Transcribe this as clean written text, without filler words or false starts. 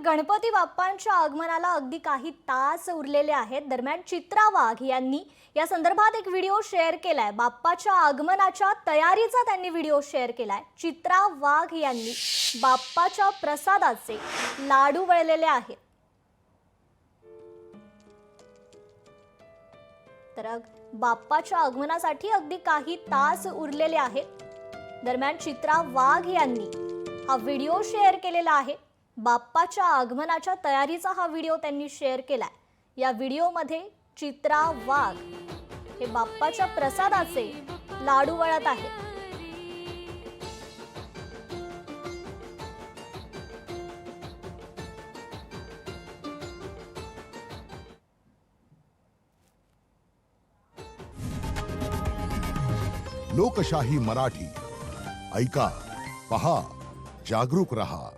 गणपती बाप्पांच्या आगमनाला अगदी काही तास उरलेले आहेत. दरम्यान चित्रा वाघ यांनी या संदर्भात एक व्हिडिओ शेअर केलाय. बाप्पाच्या आगमनाच्या तयारीचा त्यांनी व्हिडिओ शेअर केलाय. चित्रा वाघ यांनी बाप्पाच्या प्रसादाचे लाडू वळलेले आहेत. तर बाप्पाच्या आगमनासाठी अगदी काही तास उरलेले आहेत. दरम्यान चित्रा वाघ यांनी हा व्हिडिओ शेअर केलेला आहे. बाप्पाच्या आगमनाच्या तयारीचा हा व्हिडिओ त्यांनी शेअर केलाय. या व्हिडिओमध्ये चित्रा वाघ हे बाप्पाच्या प्रसादाचे लाडू वळत आहेत. लोकशाही मराठी ऐका, पहा, जागरूक रहा.